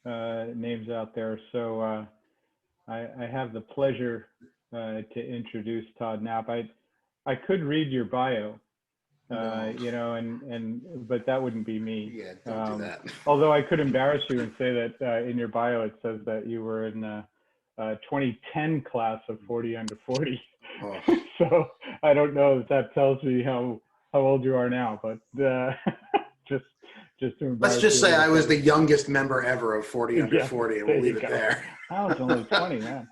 names out there. So I have the pleasure to introduce Todd Knapp. I could read your bio, No. but that wouldn't be me. Yeah, don't do that. Although I could embarrass you and say that in your bio it says that you were in the 2010 class of 40 under 40. Oh. So I don't know if that tells me how old you are now, but just to embarrass Let's just you say I was bit. the youngest member ever of 40 under 40, and we'll leave it there. I was only 20, man.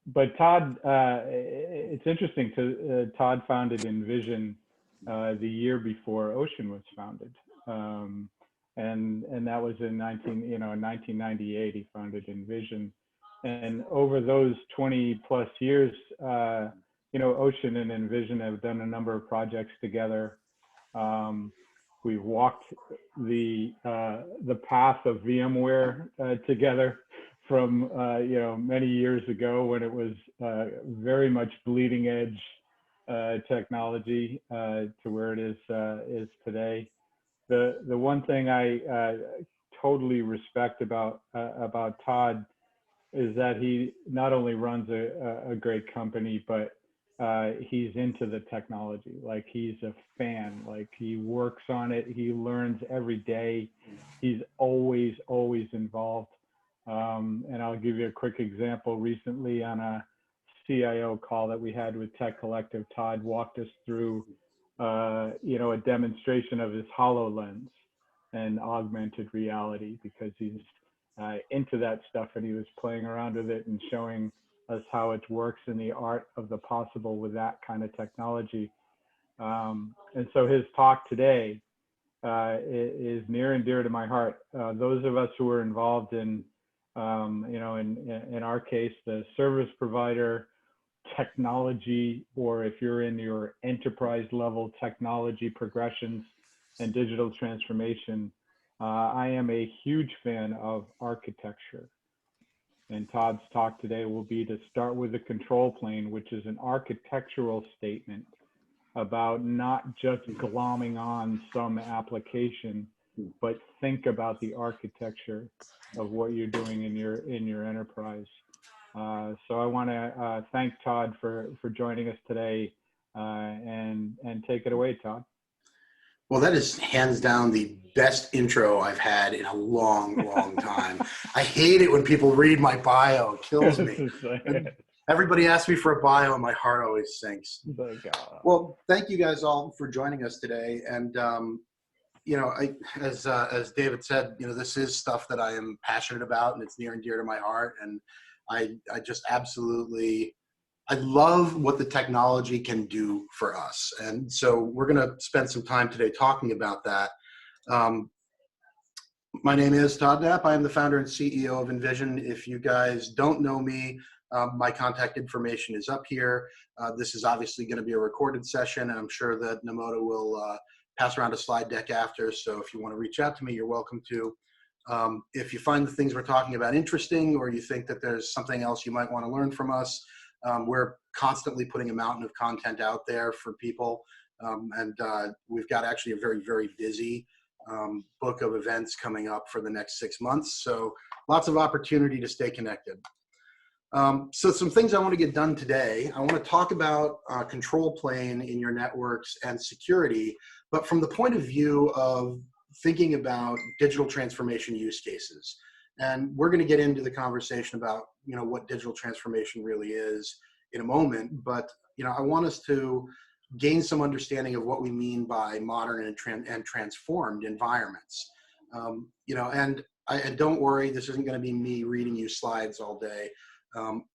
But Todd, it's interesting. Todd founded Envision the year before OSHEAN was founded, and that was in 1998. He founded Envision, and over those 20 plus years, OSHAN and Envision have done a number of projects together. We've walked the path of VMware together from many years ago when it was very much bleeding edge technology to where it is today. The one thing I totally respect about Todd is that he not only runs a great company, but he's into the technology. Like, he's a fan. Like, he works on it. He learns every day. He's always involved. And I'll give you a quick example. Recently, on a CIO call that we had with Tech Collective, Todd walked us through a demonstration of his HoloLens and augmented reality, because he's into that stuff, and he was playing around with it and showing us how it works in the art of the possible with that kind of technology. And so his talk today is near and dear to my heart. Those of us who are involved in, in our case, the service provider technology, or if you're in your enterprise level technology progressions and digital transformation, I am a huge fan of architecture. And Todd's talk today will be to start with the control plane, which is an architectural statement about not just glomming on some application, but think about the architecture of what you're doing in your enterprise. So I want to thank Todd for joining us today, and take it away, Todd. Well, that is hands down the best intro I've had in a long time. I hate it when people read my bio. It kills me. Everybody asks me for a bio, and my heart always sinks. Well, thank you guys all for joining us today. And as David said, this is stuff that I am passionate about, and it's near and dear to my heart. And I just absolutely, I love what the technology can do for us. And so we're going to spend some time today talking about that. My name is Todd Knapp. I am the founder and CEO of Envision. If you guys don't know me, my contact information is up here. This is obviously going to be a recorded session, and I'm sure that Namoto will pass around a slide deck after. So if you want to reach out to me, you're welcome to. If you find the things we're talking about interesting, or you think that there's something else you might want to learn from us, we're constantly putting a mountain of content out there for people. And we've got actually a very busy book of events coming up for the next 6 months. So lots of opportunity to stay connected. So some things I want to get done today. I want to talk about control plane in your networks and security, but from the point of view of thinking about digital transformation use cases. And we're going to get into the conversation about, what digital transformation really is in a moment. But, I want us to gain some understanding of what we mean by modern and transformed environments. And don't worry, this isn't going to be me reading you slides all day.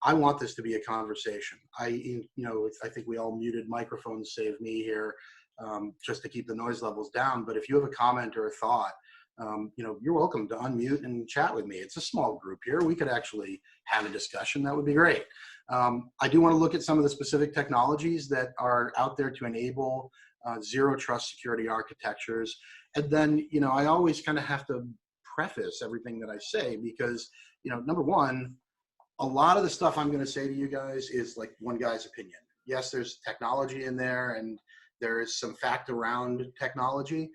I want this to be a conversation. I think we all muted microphones, save me here, just to keep the noise levels down. But if you have a comment or a thought, you're welcome to unmute and chat with me. It's a small group here. We could actually have a discussion. That would be great. I do want to look at some of the specific technologies that are out there to enable zero trust security architectures. And then, I always kind of have to preface everything that I say because, number one, a lot of the stuff I'm going to say to you guys is like one guy's opinion. Yes, there's technology in there and there is some fact around technology,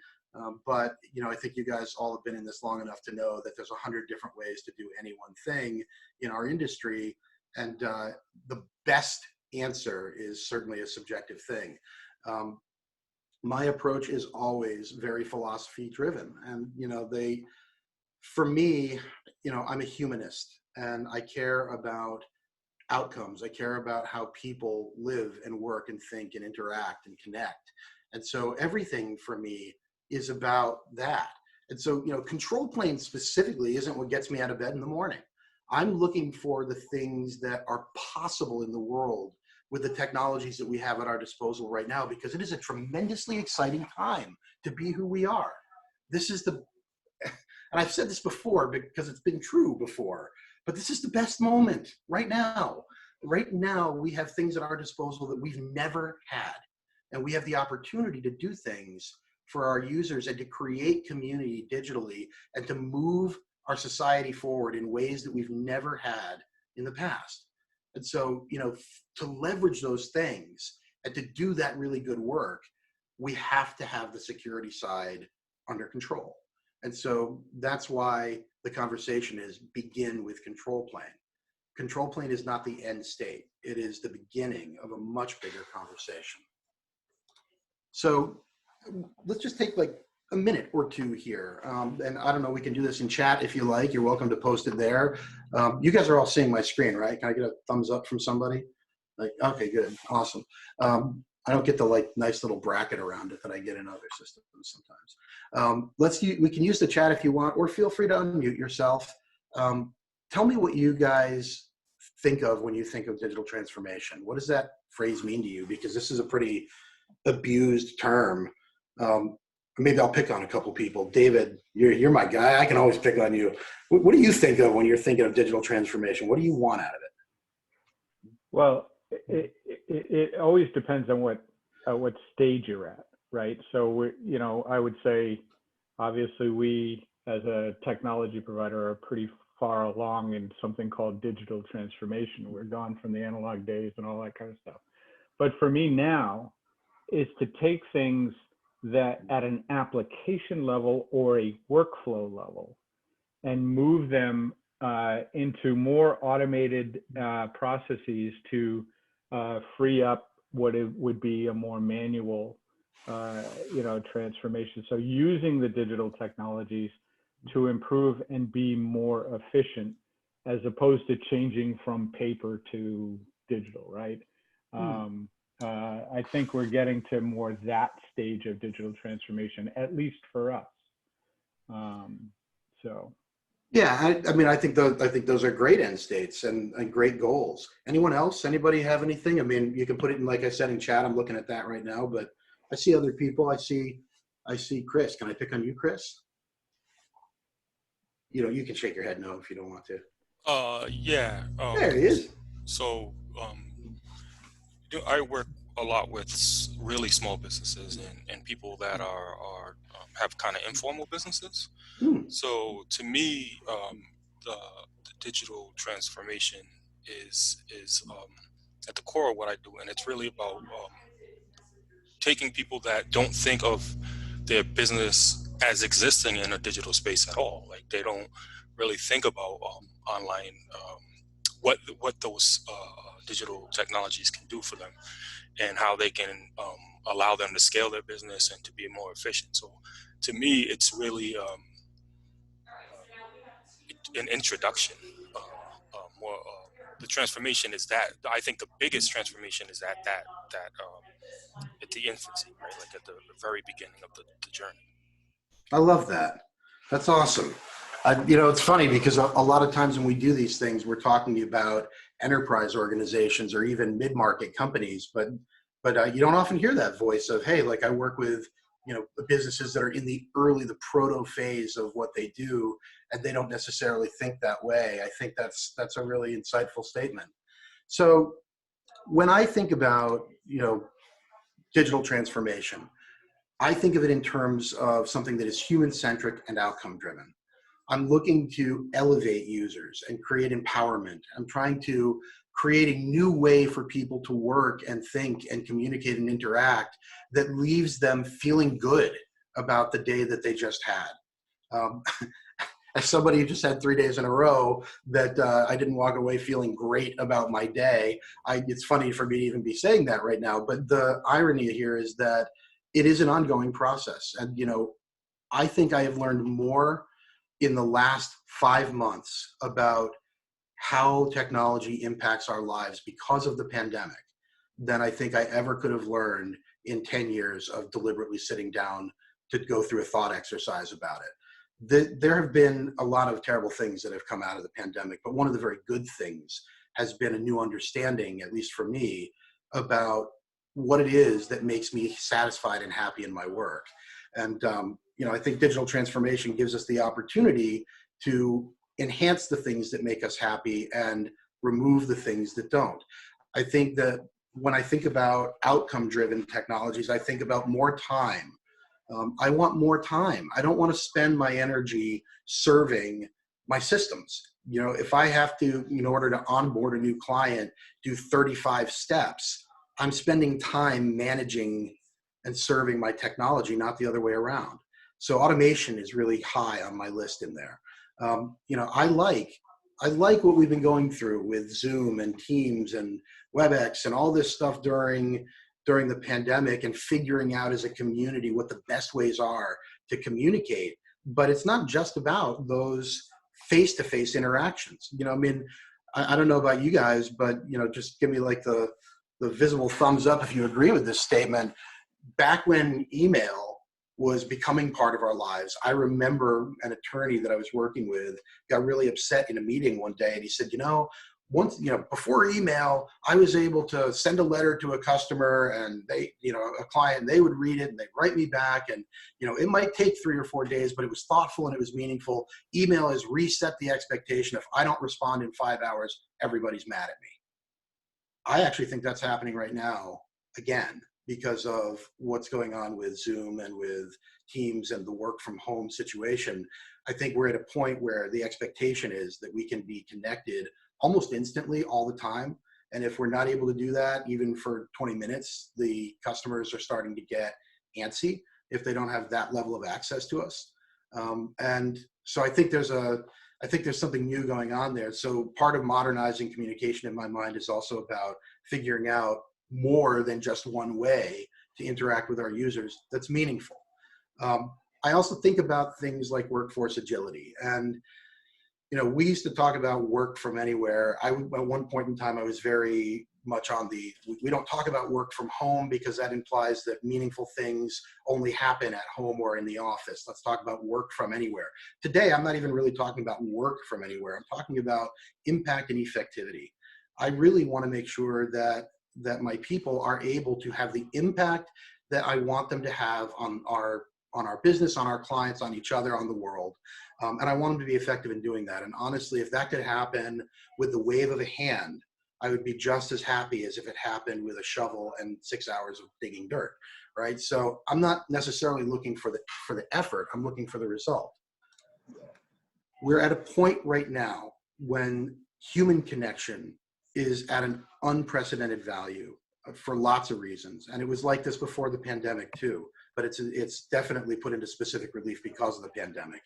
But, you know, I think you guys all have been in this long enough to know that there's 100 different ways to do any one thing in our industry. And the best answer is certainly a subjective thing. My approach is always very philosophy driven. And, you know, for me, you know, I'm a humanist and I care about outcomes. I care about how people live and work and think and interact and connect. And so everything for me is about that. And so, you know, control plane specifically isn't what gets me out of bed in the morning. I'm looking for the things that are possible in the world with the technologies that we have at our disposal right now, because it is a tremendously exciting time to be who we are. This is and I've said this before because it's been true before, but this is the best moment right now. Right now, we have things at our disposal that we've never had. And we have the opportunity to do things for our users and to create community digitally and to move our society forward in ways that we've never had in the past. And so, you know, to leverage those things and to do that really good work, we have to have the security side under control. And so that's why the conversation is begin with control plane. Control plane is not the end state. It is the beginning of a much bigger conversation. So let's just take like a minute or two here. And I don't know, we can do this in chat if you like. You're welcome to post it there. You guys are all seeing my screen, right? Can I get a thumbs up from somebody? Like, okay, good, awesome. I don't get the like nice little bracket around it that I get in other systems sometimes. We can use the chat if you want, or feel free to unmute yourself. Tell me what you guys think of when you think of digital transformation. What does that phrase mean to you? Because this is a pretty abused term. Maybe I'll pick on a couple people. David, you're my guy. I can always pick on you. What do you think of when you're thinking of digital transformation? What do you want out of it? Well, it always depends on what stage you're at, right? So you know, I would say, obviously, we as a technology provider are pretty far along in something called digital transformation. We're gone from the analog days and all that kind of stuff. But for me now, is to take things that at an application level or a workflow level and move them into more automated processes to free up what it would be a more manual, you know, transformation. So using the digital technologies to improve and be more efficient, as opposed to changing from paper to digital, right? I think we're getting to more that stage of digital transformation, at least for us. So. Yeah, I mean, I think those are great end states and great goals. Anyone else? Anybody have anything? I mean, you can put it in, like I said, in chat. I'm looking at that right now, but I see other people. I see Chris. Can I pick on you, Chris? You know, you can shake your head no if you don't want to. Yeah. There he is. So, I work a lot with really small businesses and people that are have kind of informal businesses. So to me, the digital transformation is at the core of what I do, and it's really about taking people that don't think of their business as existing in a digital space at all. Like they don't really think about online, what those digital technologies can do for them, and how they can allow them to scale their business and to be more efficient. So to me, it's really an introduction. The transformation is that. I think the biggest transformation is that at the infancy, right? Like at the very beginning of the journey. I love that. That's awesome. You know, it's funny because a lot of times when we do these things, we're talking about enterprise organizations or even mid-market companies, but you don't often hear that voice of, hey, like I work with, you know, businesses that are in the proto phase of what they do, and they don't necessarily think that way. I think that's a really insightful statement. So when I think about, you know, digital transformation, I think of it in terms of something that is human-centric and outcome-driven. I'm looking to elevate users and create empowerment. I'm trying to create a new way for people to work and think and communicate and interact that leaves them feeling good about the day that they just had. Um, as somebody who just had 3 days in a row that I didn't walk away feeling great about my day, it's funny for me to even be saying that right now, but the irony here is that it is an ongoing process. And, you know, I think I have learned more in the last 5 months about how technology impacts our lives because of the pandemic than I think I ever could have learned in 10 years of deliberately sitting down to go through a thought exercise about it. There have been a lot of terrible things that have come out of the pandemic, but one of the very good things has been a new understanding, at least for me, about what it is that makes me satisfied and happy in my work. And, you know, I think digital transformation gives us the opportunity to enhance the things that make us happy and remove the things that don't. I think that when I think about outcome-driven technologies, I think about more time. I want more time. I don't want to spend my energy serving my systems. You know, if I have to, in order to onboard a new client, do 35 steps, I'm spending time managing and serving my technology, not the other way around. So automation is really high on my list in there. You know, I like what we've been going through with Zoom and Teams and WebEx and all this stuff during the pandemic, and figuring out as a community what the best ways are to communicate. But it's not just about those face-to-face interactions. You know, I mean, I don't know about you guys, but, you know, just give me like the visible thumbs up if you agree with this statement. Back when email was becoming part of our lives, I remember an attorney that I was working with got really upset in a meeting one day, and he said, you know, once, you know, before email, I was able to send a letter to a customer and they, you know, a client, and they would read it and they'd write me back. And, you know, it might take 3 or 4 days, but it was thoughtful and it was meaningful. Email has reset the expectation. If I don't respond in 5 hours, everybody's mad at me. I actually think that's happening right now again, because of what's going on with Zoom and with Teams and the work from home situation. I think we're at a point where the expectation is that we can be connected almost instantly all the time. And if we're not able to do that, even for 20 minutes, the customers are starting to get antsy if they don't have that level of access to us. And so I think there's something new going on there. So part of modernizing communication in my mind is also about figuring out more than just one way to interact with our users that's meaningful. I also think about things like workforce agility. And, you know, we used to talk about work from anywhere. At one point in time, I was very much on we don't talk about work from home because that implies that meaningful things only happen at home or in the office. Let's talk about work from anywhere. Today, I'm not even really talking about work from anywhere. I'm talking about impact and effectivity. I really want to make sure that my people are able to have the impact that I want them to have on our business, on our clients, on each other, on the world. And I want them to be effective in doing that. And honestly, if that could happen with the wave of a hand, I would be just as happy as if it happened with a shovel and 6 hours of digging dirt, right? So I'm not necessarily looking for the effort, I'm looking for the result. We're at a point right now when human connection is at an unprecedented value for lots of reasons. And it was like this before the pandemic too, but it's definitely put into specific relief because of the pandemic.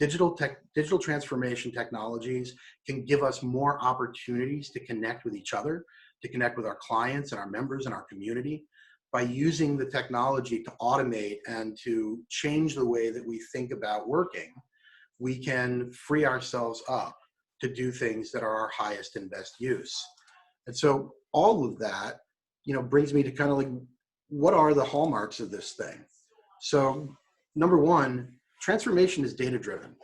Digital transformation technologies can give us more opportunities to connect with each other, to connect with our clients and our members and our community. By using the technology to automate and to change the way that we think about working, we can free ourselves up to do things that are our highest and best use. And so all of that, you know, brings me to kind of like, what are the hallmarks of this thing? So number one, transformation is data-driven.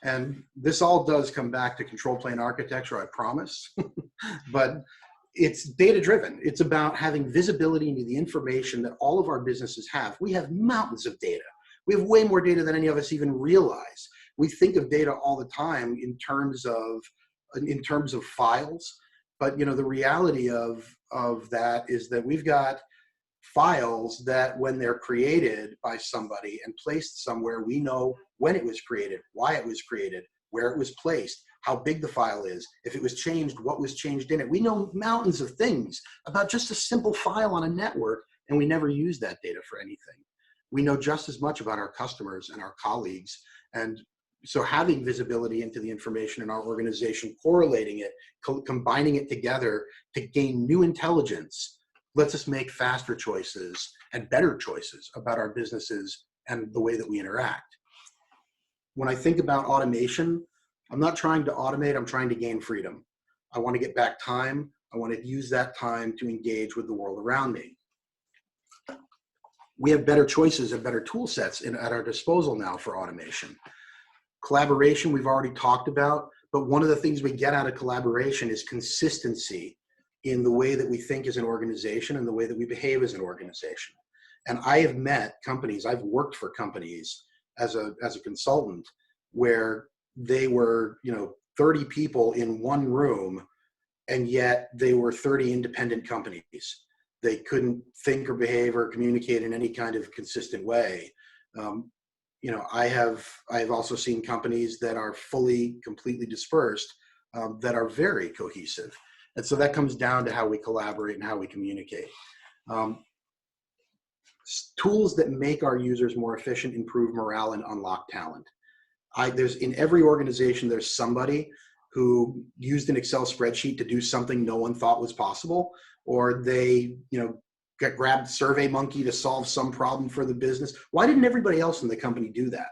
And this all does come back to control plane architecture, I promise. But it's data-driven. It's about having visibility into the information that all of our businesses have. We have mountains of data. We have way more data than any of us even realize. We think of data all the time in terms of files. But, you know, the reality of that is that we've got files that when they're created by somebody and placed somewhere, we know when it was created, why it was created, where it was placed, how big the file is, if it was changed, what was changed in it. We know mountains of things about just a simple file on a network, and we never use that data for anything. we know just as much about our customers and our colleagues. And so having visibility into the information in our organization, correlating it, combining it together to gain new intelligence, lets us make faster choices and better choices about our businesses and the way that we interact. When I think about automation, I'm not trying to automate, I'm trying to gain freedom. I want to get back time. I want to use that time to engage with the world around me. We have better choices and better tool sets at our disposal now for automation. Collaboration, we've already talked about, but one of the things we get out of collaboration is consistency in the way that we think as an organization and the way that we behave as an organization. And I have met companies, I've worked for companies as a consultant where they were, 30 people in one room, and yet they were 30 independent companies. They couldn't think or behave or communicate in any kind of consistent way. I have also seen companies that are completely dispersed, that are very cohesive. And so that comes down to how we collaborate and how we communicate. Tools that make our users more efficient, improve morale, and unlock talent. In every organization, there's somebody who used an Excel spreadsheet to do something no one thought was possible, or they, grabbed SurveyMonkey to solve some problem for the business. Why didn't everybody else in the company do that?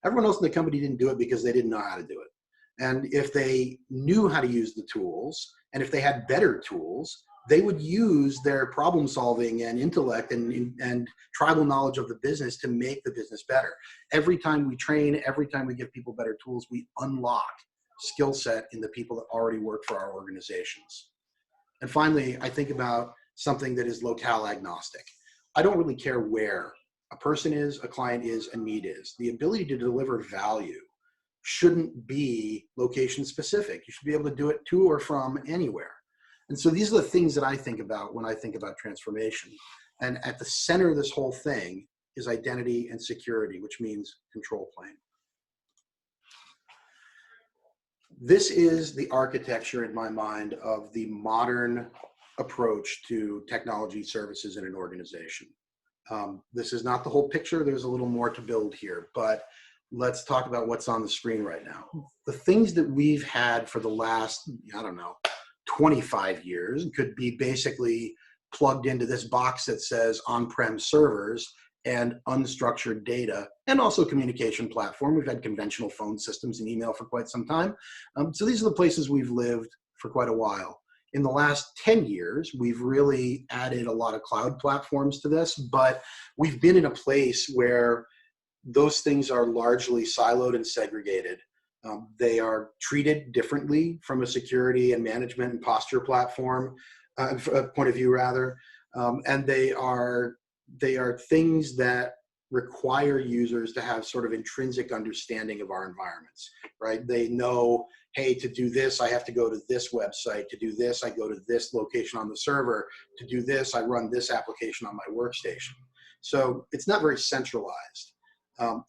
Everyone else in the company didn't do it because they didn't know how to do it. And if they knew how to use the tools, and if they had better tools, they would use their problem solving and intellect and tribal knowledge of the business to make the business better. Every time we train, every time we give people better tools, we unlock skill set in the people that already work for our organizations. And finally, I think about something that is locale agnostic. I don't really care where a person is, a client is, a need is. The ability to deliver value shouldn't be location specific. You should be able to do it to or from anywhere. And so these are the things that I think about when I think about transformation. And at the center of this whole thing is identity and security, which means control plane. This is the architecture in my mind of the modern approach to technology services in an organization. This is not the whole picture. There's a little more to build here, but let's talk about what's on the screen right now. The things that we've had for the last, 25 years could be basically plugged into this box that says on-prem servers and unstructured data, and also communication platform. We've had conventional phone systems and email for quite some time. So these are the places we've lived for quite a while. In the last 10 years, we've really added a lot of cloud platforms to this, but we've been in a place where those things are largely siloed and segregated. They are treated differently from a security and management and posture platform point of view, rather, and they are things that require users to have sort of intrinsic understanding of our environments, right? They know, hey, to do this, I have to go to this website. To do this, I go to this location on the server. To do this, I run this application on my workstation. So it's not very centralized.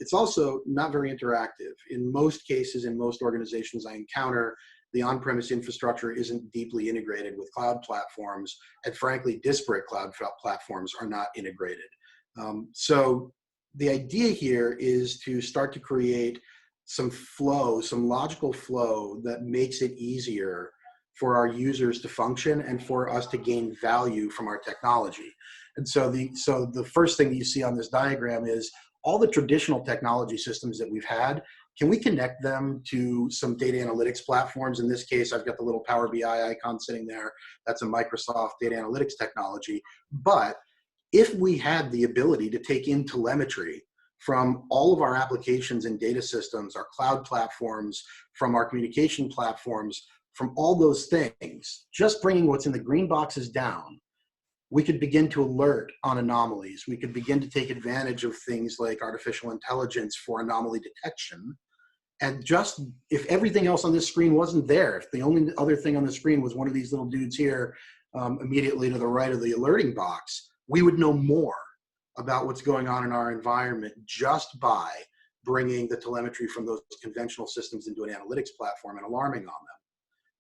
It's also not very interactive. In most cases, in most organizations I encounter, the on-premise infrastructure isn't deeply integrated with cloud platforms, and frankly, disparate cloud platforms are not integrated. So the idea here is to start to create some flow, some logical flow that makes it easier for our users to function and for us to gain value from our technology. And so the first thing that you see on this diagram is all the traditional technology systems that we've had. Can we connect them to some data analytics platforms? In this case, I've got the little Power BI icon sitting there. That's a Microsoft data analytics technology. But if we had the ability to take in telemetry from all of our applications and data systems, our cloud platforms, from our communication platforms, from all those things, just bringing what's in the green boxes down, we could begin to alert on anomalies. We could begin to take advantage of things like artificial intelligence for anomaly detection. And just if everything else on this screen wasn't there, if the only other thing on the screen was one of these little dudes here immediately to the right of the alerting box, we would know more about what's going on in our environment just by bringing the telemetry from those conventional systems into an analytics platform and alarming on them.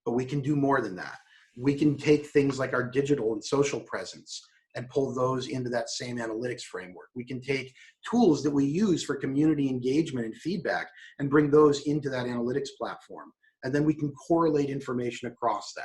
But we can do more than that. We can take things like our digital and social presence and pull those into that same analytics framework. We can take tools that we use for community engagement and feedback and bring those into that analytics platform. And then we can correlate information across that.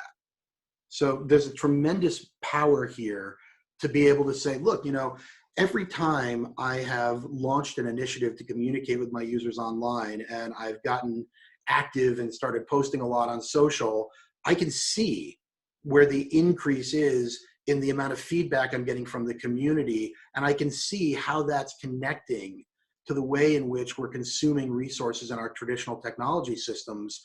So there's a tremendous power here to be able to say, look, you know, every time I have launched an initiative to communicate with my users online and I've gotten active and started posting a lot on social, I can see where the increase is in the amount of feedback I'm getting from the community. And I can see how that's connecting to the way in which we're consuming resources in our traditional technology systems.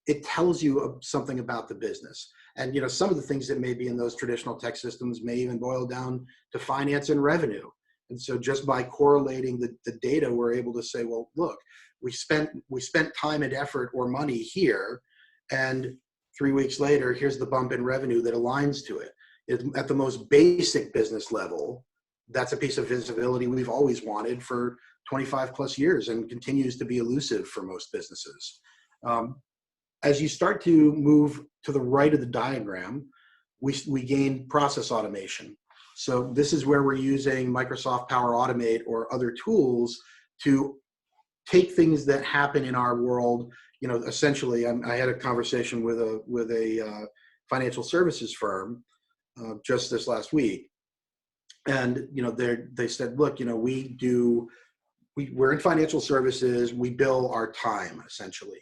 It tells you something about the business. And, you know, some of the things that may be in those traditional tech systems may even boil down to finance and revenue. And so just by correlating the data, we're able to say, well, look, we spent time and effort or money here, and 3 weeks later, here's the bump in revenue that aligns to it. At the most basic business level, that's a piece of visibility we've always wanted for 25 plus years and continues to be elusive for most businesses. As you start to move to the right of the diagram, we gain process automation. So this is where we're using Microsoft Power Automate or other tools to take things that happen in our world. You know, essentially, I had a conversation with a financial services firm just this last week, and you know, they said, look, you know, we're in financial services. We bill our time essentially.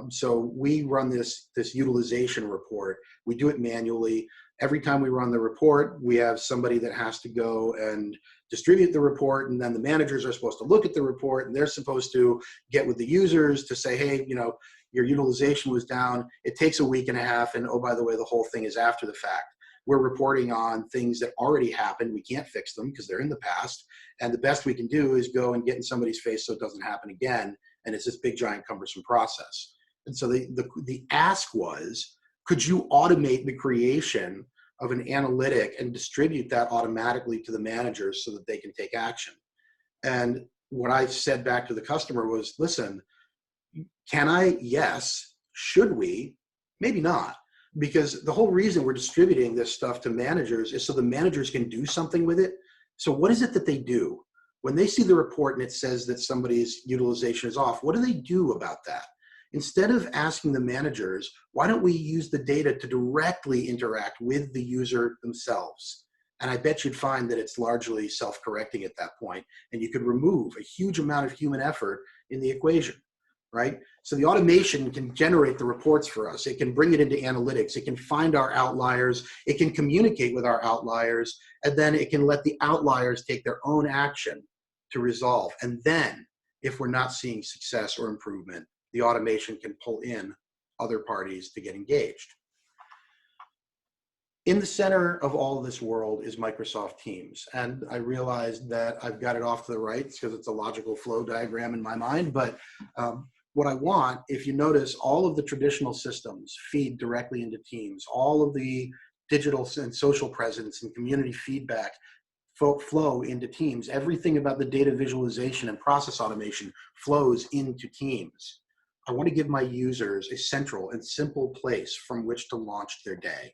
So we run this utilization report. We do it manually. Every time we run the report, we have somebody that has to go and distribute the report, and then the managers are supposed to look at the report, and they're supposed to get with the users to say, hey, you know, your utilization was down. It takes a week and a half, and oh, by the way, the whole thing is after the fact. We're reporting on things that already happened. We can't fix them because they're in the past, and the best we can do is go and get in somebody's face so it doesn't happen again, and it's this big, giant, cumbersome process. And so the ask was, could you automate the creation of an analytic and distribute that automatically to the managers so that they can take action? And what I said back to the customer was, listen, can I? Yes. Should we? Maybe not. Because the whole reason we're distributing this stuff to managers is so the managers can do something with it. So what is it that they do? When they see the report and it says that somebody's utilization is off, what do they do about that? Instead of asking the managers, why don't we use the data to directly interact with the user themselves? And I bet you'd find that it's largely self-correcting at that point, and you could remove a huge amount of human effort in the equation, right? So the automation can generate the reports for us. It can bring it into analytics. It can find our outliers. It can communicate with our outliers, and then it can let the outliers take their own action to resolve. And then if we're not seeing success or improvement, the automation can pull in other parties to get engaged. In the center of all of this world is Microsoft Teams. And I realized that I've got it off to the right because it's a logical flow diagram in my mind. But what I want, if you notice, all of the traditional systems feed directly into Teams. All of the digital and social presence and community feedback flow into Teams. Everything about the data visualization and process automation flows into Teams. I want to give my users a central and simple place from which to launch their day.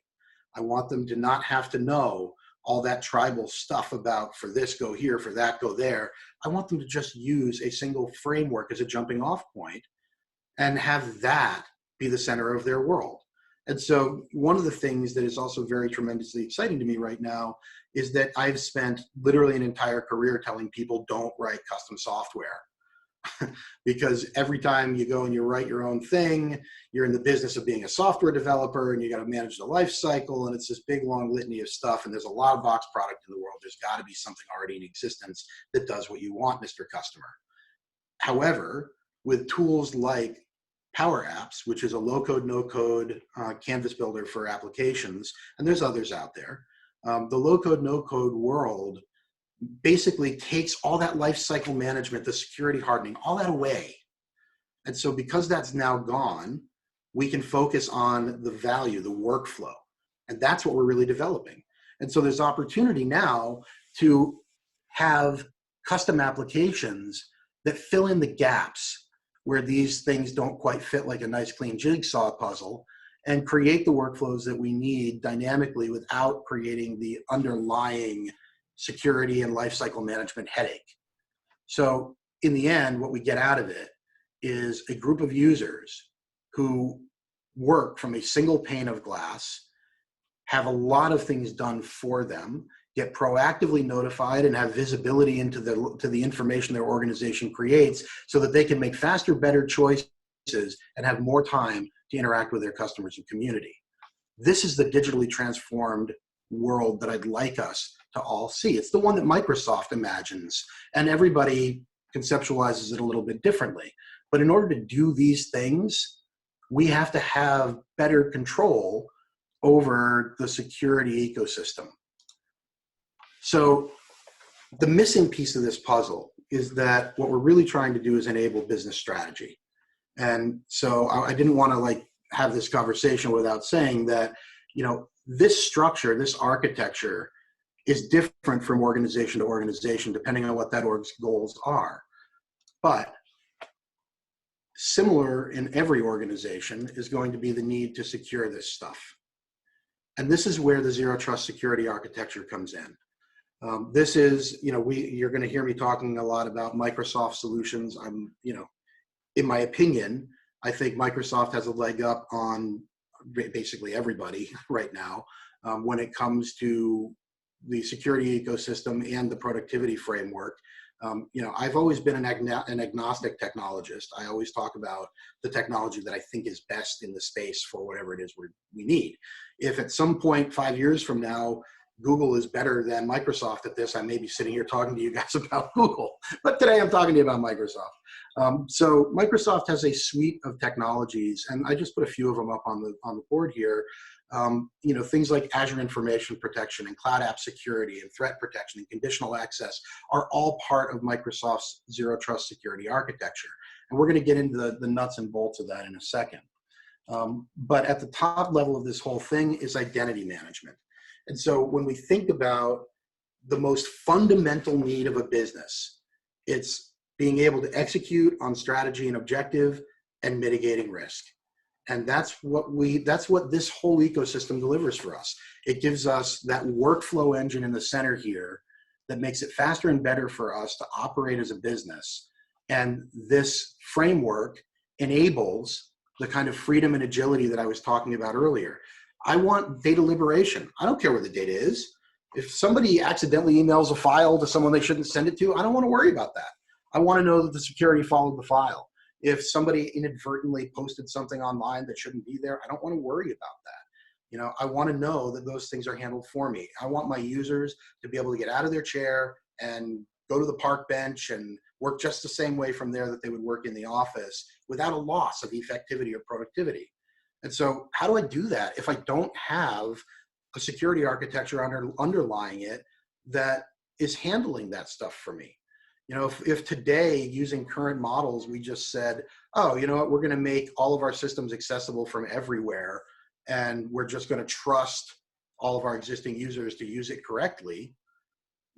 I want them to not have to know all that tribal stuff about for this go here, for that go there. I want them to just use a single framework as a jumping off point and have that be the center of their world. And so one of the things that is also very tremendously exciting to me right now is that I've spent literally an entire career telling people don't write custom software. Because every time you go and you write your own thing, you're in the business of being a software developer and you got to manage the life cycle, and it's this big long litany of stuff, and there's a lot of box product in the world. There's got to be something already in existence that does what you want, Mr. Customer. However, with tools like Power Apps, which is a low-code, no-code canvas builder for applications, and there's others out there, the low-code, no-code world basically takes all that life cycle management, the security hardening, all that away. And so because that's now gone, we can focus on the value, the workflow. And that's what we're really developing. And so there's opportunity now to have custom applications that fill in the gaps where these things don't quite fit like a nice clean jigsaw puzzle. and create the workflows that we need dynamically without creating the underlying security and lifecycle management headache. So in the end, what we get out of it is a group of users who work from a single pane of glass, have a lot of things done for them, get proactively notified, and have visibility into the information their organization creates so that they can make faster, better choices and have more time to interact with their customers and community. This is the digitally transformed world that I'd like us to all see. It's the one that Microsoft imagines, and everybody conceptualizes it a little bit differently. But in order to do these things, we have to have better control over the security ecosystem. So the missing piece of this puzzle is that what we're really trying to do is enable business strategy. And so I didn't want to have this conversation without saying that, this structure, this architecture is different from organization to organization, depending on what that org's goals are. But similar in every organization is going to be the need to secure this stuff. And this is where the zero trust security architecture comes in. This is, you're going to hear me talking a lot about Microsoft solutions. In my opinion, I think Microsoft has a leg up on basically everybody right now when it comes to the security ecosystem and the productivity framework. I've always been an agnostic technologist. I always talk about the technology that I think is best in the space for whatever it is we need. If at some point 5 years from now, Google is better than Microsoft at this, I may be sitting here talking to you guys about Google, but today I'm talking to you about Microsoft. So Microsoft has a suite of technologies, and I just put a few of them up on the board here. Things like Azure Information Protection and Cloud App Security and Threat Protection and Conditional Access are all part of Microsoft's Zero Trust Security architecture. And we're going to get into the nuts and bolts of that in a second. But at the top level of this whole thing is identity management. And so when we think about the most fundamental need of a business, it's being able to execute on strategy and objective and mitigating risk. And that's what this whole ecosystem delivers for us. It gives us that workflow engine in the center here that makes it faster and better for us to operate as a business. And this framework enables the kind of freedom and agility that I was talking about earlier. I want data liberation. I don't care where the data is. If somebody accidentally emails a file to someone they shouldn't send it to, I don't want to worry about that. I want to know that the security followed the file. If somebody inadvertently posted something online that shouldn't be there, I don't want to worry about that. I want to know that those things are handled for me. I want my users to be able to get out of their chair and go to the park bench and work just the same way from there that they would work in the office without a loss of effectivity or productivity. And so how do I do that if I don't have a security architecture underlying it that is handling that stuff for me? If today, using current models, we just said, oh, you know what, we're going to make all of our systems accessible from everywhere, and we're just going to trust all of our existing users to use it correctly,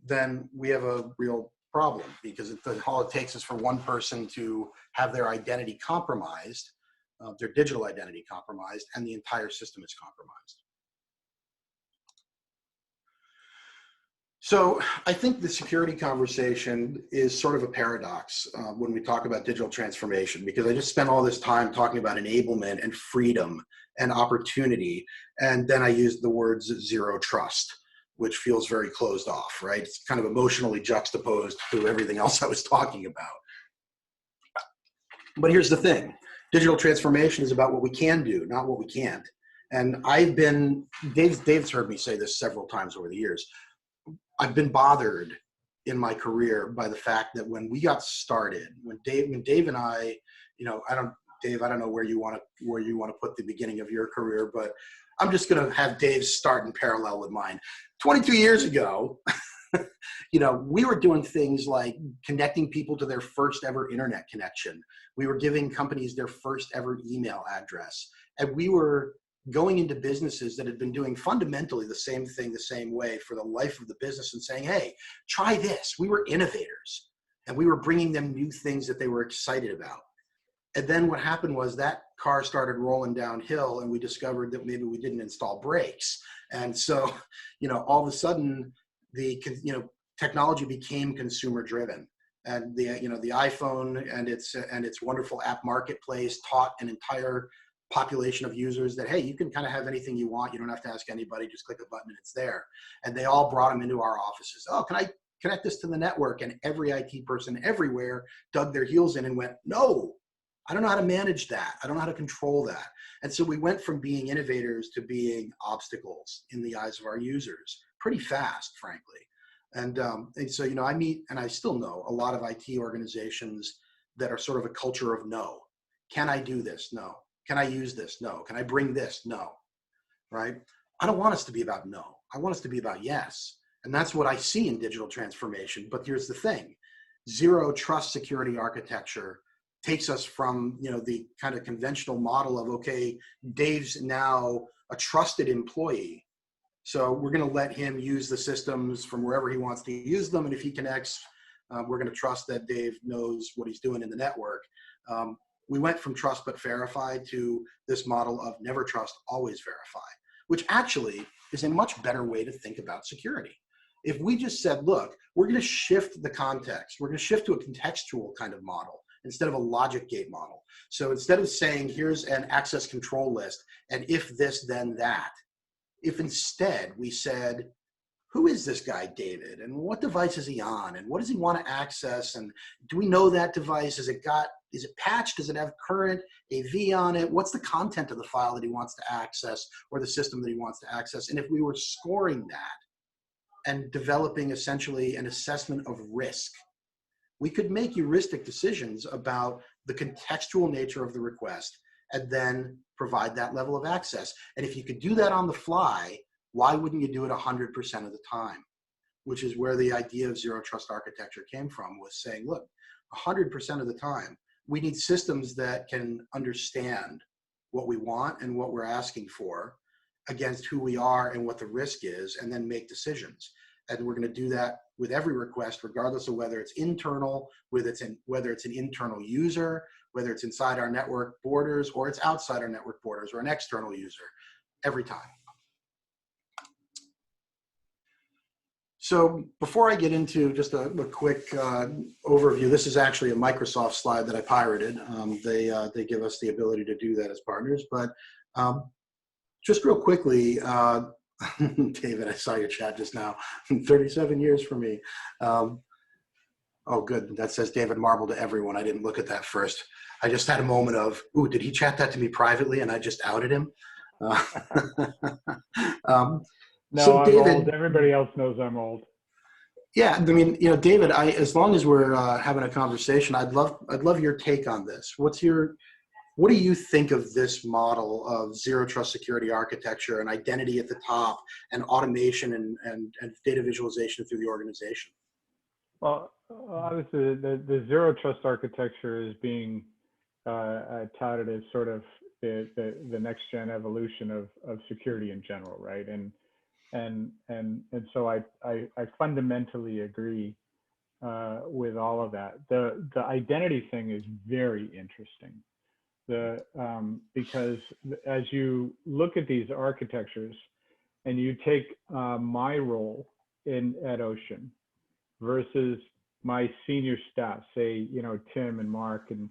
then we have a real problem, because all it takes is for one person to have their identity compromised, their digital identity compromised, and the entire system is compromised. So I think the security conversation is sort of a paradox when we talk about digital transformation, because I just spent all this time talking about enablement and freedom and opportunity, and then I used the words zero trust, which feels very closed off, right? It's kind of emotionally juxtaposed to everything else I was talking about. But here's the thing. Digital transformation is about what we can do, not what we can't. And Dave's heard me say this several times over the years. I've been bothered in my career by the fact that when we got started, when Dave and I, Dave, I don't know where you want to put the beginning of your career, but I'm just going to have Dave's start in parallel with mine. 22 years ago, we were doing things like connecting people to their first ever internet connection. We were giving companies their first ever email address. And we were going into businesses that had been doing fundamentally the same thing the same way for the life of the business and saying, hey, try this. We were innovators, and we were bringing them new things that they were excited about. And then what happened was that car started rolling downhill, and we discovered that maybe we didn't install brakes. And so, all of a sudden, technology became consumer driven. And the iPhone and its wonderful app marketplace taught an entire population of users that, hey, you can kind of have anything you want. You don't have to ask anybody, just click a button and it's there. And they all brought them into our offices. Oh, can I connect this to the network? And every IT person everywhere dug their heels in and went, no, I don't know how to manage that. I don't know how to control that. And so we went from being innovators to being obstacles in the eyes of our users pretty fast, frankly. And so, I meet, and I still know, a lot of IT organizations that are sort of a culture of no. Can I do this? No. Can I use this? No. Can I bring this? No. Right? I don't want us to be about no. I want us to be about yes. And that's what I see in digital transformation. But here's the thing. Zero trust security architecture takes us from, the kind of conventional model of, okay, Dave's now a trusted employee. So we're going to let him use the systems from wherever he wants to use them. And if he connects, we're going to trust that Dave knows what he's doing in the network. We went from trust but verify to this model of never trust, always verify, which actually is a much better way to think about security. If we just said, look, we're going to shift the context. We're going to shift to a contextual kind of model instead of a logic gate model. So instead of saying, here's an access control list, and if this, then that, if instead we said, who is this guy, David? And what device is he on? And what does he want to access? And do we know that device? Is it patched? Does it have current AV on it? What's the content of the file that he wants to access or the system that he wants to access? And if we were scoring that and developing essentially an assessment of risk, we could make heuristic decisions about the contextual nature of the request and then provide that level of access. And if you could do that on the fly, why wouldn't you do it 100% of the time? Which is where the idea of zero trust architecture came from, was saying, look, 100% of the time, we need systems that can understand what we want and what we're asking for against who we are and what the risk is, and then make decisions. And we're going to do that with every request, regardless of whether it's internal, whether it's an internal user, whether it's inside our network borders, or it's outside our network borders, or an external user, every time. So before I get into just a quick overview, this is actually a Microsoft slide that I pirated. They give us the ability to do that as partners. But just real quickly, David, I saw your chat just now. 37 years for me. Oh, good. That says David Marble to everyone. I didn't look at that first. I just had a moment of, ooh, did he chat that to me privately and I just outed him? No, so I'm David, old. Everybody else knows I'm old. Yeah, I mean, David, as long as we're having a conversation, I'd love your take on this. What do you think of this model of zero trust security architecture and identity at the top and automation and data visualization through the organization? Well, obviously, the zero trust architecture is being touted as sort of the next gen evolution of security in general, right? And so I fundamentally agree with all of that. The identity thing is very interesting. Because as you look at these architectures and you take my role at OSHEAN versus my senior staff, say, Tim and Mark and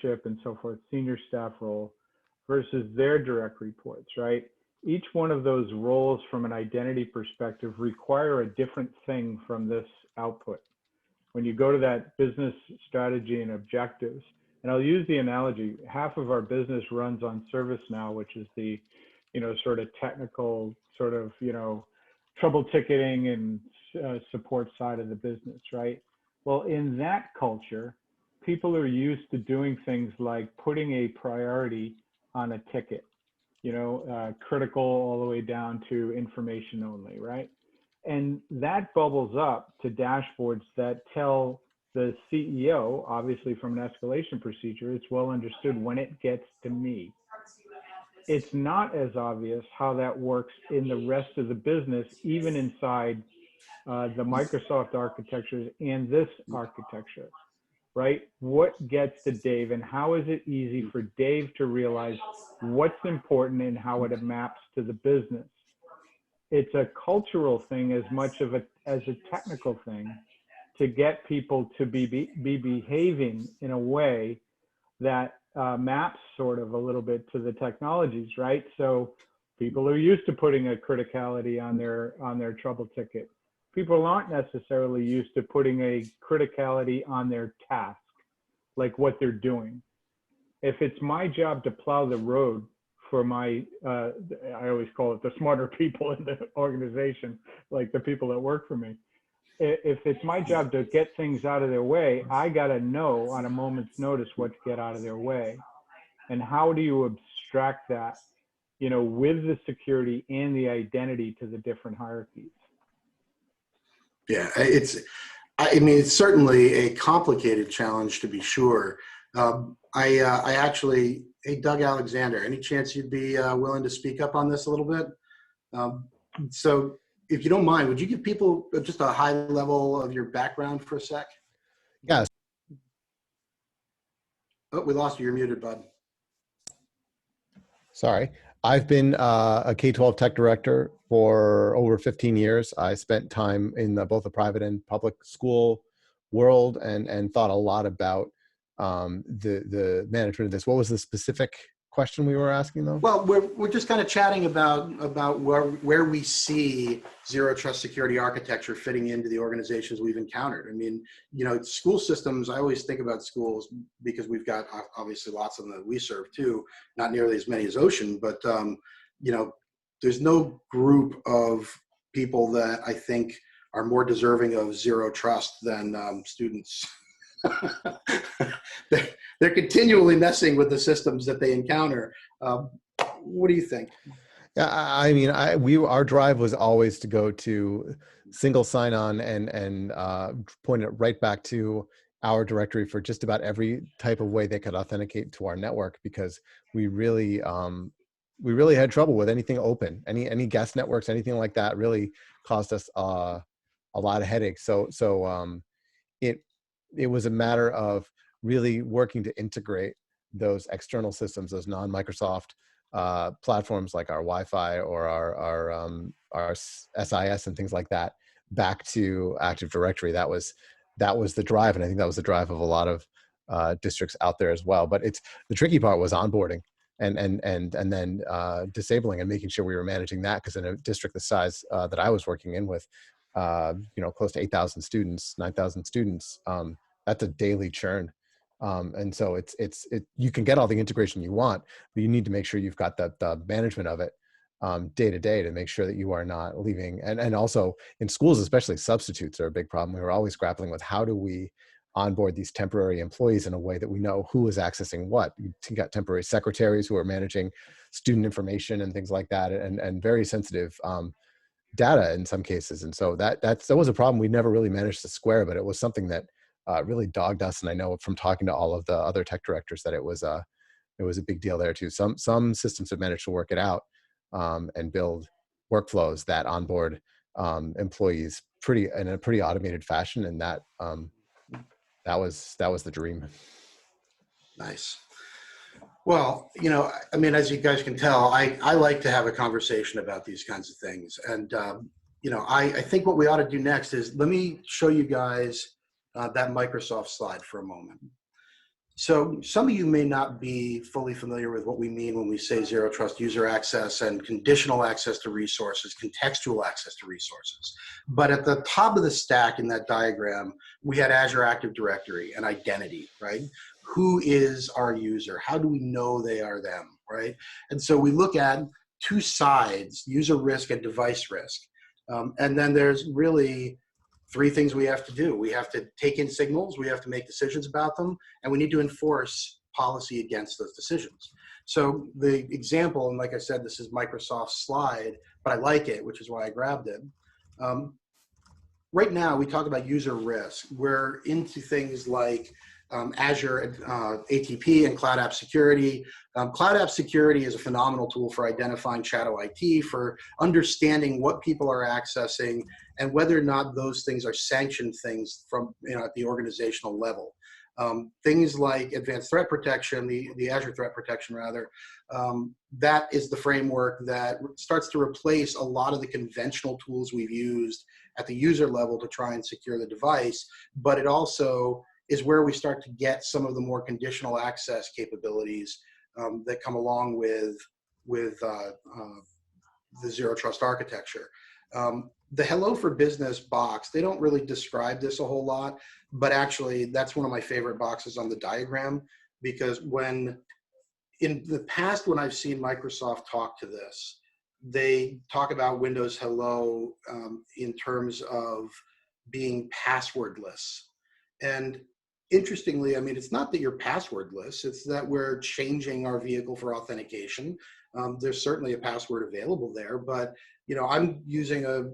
Chip and so forth, senior staff role versus their direct reports, right? Each one of those roles from an identity perspective require a different thing from this output. When you go to that business strategy and objectives, and I'll use the analogy, half of our business runs on ServiceNow, which is the, sort of technical sort of, trouble ticketing and support side of the business, right? Well, in that culture, people are used to doing things like putting a priority on a ticket, critical all the way down to information only, right? And that bubbles up to dashboards that tell the CEO, obviously from an escalation procedure, it's well understood when it gets to me. It's not as obvious how that works in the rest of the business, even inside the Microsoft architectures and this architecture. right? What gets to Dave, and how is it easy for Dave to realize what's important and how it maps to the business? It's a cultural thing as much as a technical thing to get people to be behaving in a way that maps sort of a little bit to the technologies, right? So people are used to putting a criticality on their trouble ticket. People aren't necessarily used to putting a criticality on their task, like what they're doing. If it's my job to plow the road for my, I always call it the smarter people in the organization, like the people that work for me. If it's my job to get things out of their way, I got to know on a moment's notice what to get out of their way. And how do you abstract that, you know, with the security and the identity to the different hierarchies? Yeah, I mean, it's certainly a complicated challenge to be sure. I actually, hey, Doug Alexander, any chance you'd be willing to speak up on this a little bit? So if you don't mind, would you give people just a high level of your background for a sec? Yes. Oh, we lost you. You're muted, bud. Sorry. I've been a K-12 tech director for over 15 years. I spent time in both the private and public school world and thought a lot about the management of this. What was the specific question we were asking though? Well, we're just kind of chatting about where we see zero trust security architecture fitting into the organizations we've encountered. I mean, you know, school systems, I always think about schools because we've got obviously lots of them that we serve too, not nearly as many as OSHEAN, but you know, there's no group of people that I think are more deserving of zero trust than students. They're continually messing with the systems that they encounter. What do you think? Yeah, I mean, our drive was always to go to single sign-on and point it right back to our directory for just about every type of way they could authenticate to our network, because we really had trouble with anything open, any guest networks, anything like that really caused us a lot of headaches. So it was a matter of really working to integrate those external systems, those non-Microsoft platforms like our Wi-Fi or our SIS and things like that, back to Active Directory. That was the drive, and I think that was the drive of a lot of districts out there as well. But the tricky part was onboarding and then disabling and making sure we were managing that, because in a district the size that I was working in with, you know, close to 8,000 students, 9,000 students, that's a daily churn. And so you can get all the integration you want, but you need to make sure you've got the management of it day to day to make sure that you are not leaving. And also in schools, especially, substitutes are a big problem. We were always grappling with how do we onboard these temporary employees in a way that we know who is accessing what. You got temporary secretaries who are managing student information and things like that, and very sensitive data in some cases. And so that was a problem we never really managed to square, but it was something that really dogged us. And I know from talking to all of the other tech directors that it was a big deal there too. Some systems have managed to work it out and build workflows that onboard employees in a pretty automated fashion. And that was the dream. Nice. Well, you know, I mean, as you guys can tell, I like to have a conversation about these kinds of things. And, you know, I think what we ought to do next is let me show you guys that Microsoft slide for a moment. So some of you may not be fully familiar with what we mean when we say zero trust user access and conditional access to resources, contextual access to resources. But at the top of the stack in that diagram, we had Azure Active Directory and identity, right? Who is our user? How do we know they are them, right? And so we look at two sides, user risk and device risk. And then there's really three things we have to do. We have to take in signals, we have to make decisions about them, and we need to enforce policy against those decisions. So the example, and like I said, this is Microsoft's slide, but I like it, which is why I grabbed it. Right now, we talk about user risk. We're into things like Azure ATP and Cloud App Security. Cloud App Security is a phenomenal tool for identifying shadow IT, for understanding what people are accessing and whether or not those things are sanctioned things from, you know, at the organizational level. Things like advanced threat protection, the Azure threat protection rather, that is the framework that starts to replace a lot of the conventional tools we've used at the user level to try and secure the device, but it also is where we start to get some of the more conditional access capabilities that come along with the zero trust architecture. The Hello for Business box, they don't really describe this a whole lot, but actually that's one of my favorite boxes on the diagram, because when in the past, when I've seen Microsoft talk to this, they talk about Windows Hello in terms of being passwordless. And interestingly, I mean, it's not that you're passwordless, it's that we're changing our vehicle for authentication. There's certainly a password available there, but I'm using a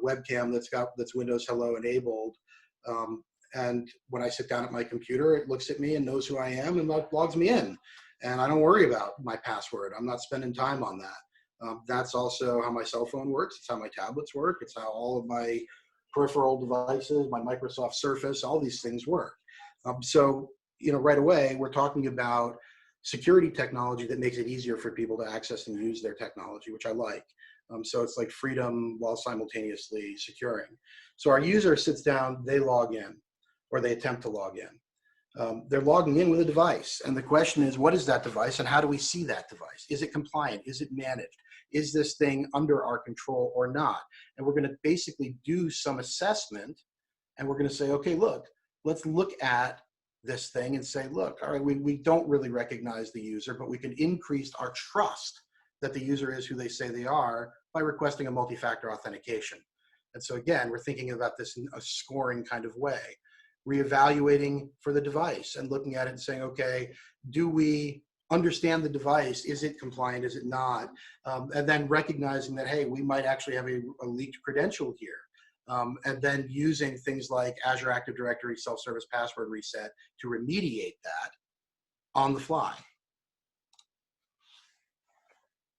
webcam that's Windows Hello enabled, and when I sit down at my computer, it looks at me and knows who I am and logs me in, and I don't worry about my password. I'm not spending time on that. That's also how my cell phone works. It's how my tablets work. It's how all of my peripheral devices, my Microsoft Surface, all these things work. So right away, we're talking about security technology that makes it easier for people to access and use their technology, which I like. So it's like freedom while simultaneously securing. So our user sits down, they log in, or they attempt to log in. They're logging in with a device. And the question is, what is that device and how do we see that device? Is it compliant? Is it managed? Is this thing under our control or not? And we're going to basically do some assessment, and we're going to say, okay, look, let's look at this thing and say, look, all right, we don't really recognize the user, but we can increase our trust that the user is who they say they are by requesting a multi-factor authentication. And so again, we're thinking about this in a scoring kind of way, reevaluating for the device and looking at it and saying, okay, do we understand the device? Is it compliant? Is it not? And then recognizing that, hey, we might actually have a leaked credential here. And then using things like Azure Active Directory self-service password reset to remediate that on the fly.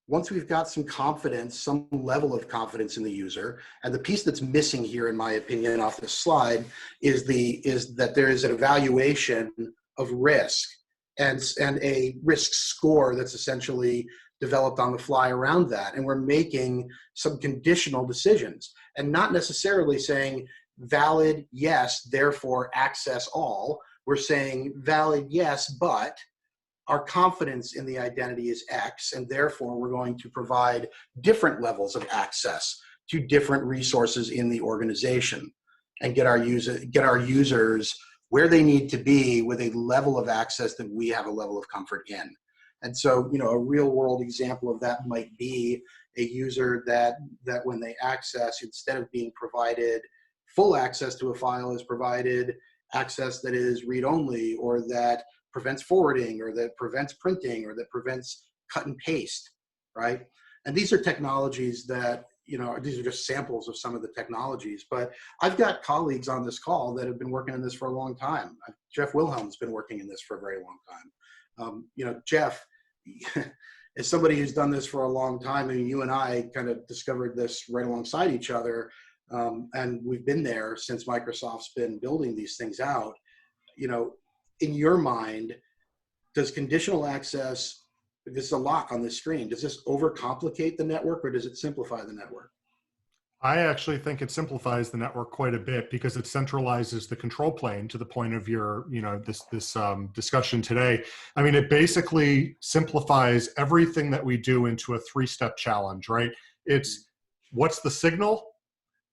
Once we've got some confidence, some level of confidence in the user, and the piece that's missing here, in my opinion, off this slide, is that there is an evaluation of risk and a risk score that's essentially developed on the fly around that. And we're making some conditional decisions and not necessarily saying valid, yes, therefore access all. We're saying valid, yes, but our confidence in the identity is X, and therefore we're going to provide different levels of access to different resources in the organization and get our users where they need to be with a level of access that we have a level of comfort in. And so, a real world example of that might be a user that when they access, instead of being provided full access to a file, is provided access that is read-only, or that prevents forwarding, or that prevents printing, or that prevents cut and paste, right? And these are technologies that, these are just samples of some of the technologies, but I've got colleagues on this call that have been working in this for a long time. Jeff Wilhelm's been working in this for a very long time. Jeff, as somebody who's done this for a long time, I mean, you and I kind of discovered this right alongside each other, and we've been there since Microsoft's been building these things out. In your mind, does conditional access, this is a lot on this screen, does this overcomplicate the network or does it simplify the network? I actually think it simplifies the network quite a bit because it centralizes the control plane to the point of your, this discussion today. I mean, it basically simplifies everything that we do into a three-step challenge, right? It's what's the signal,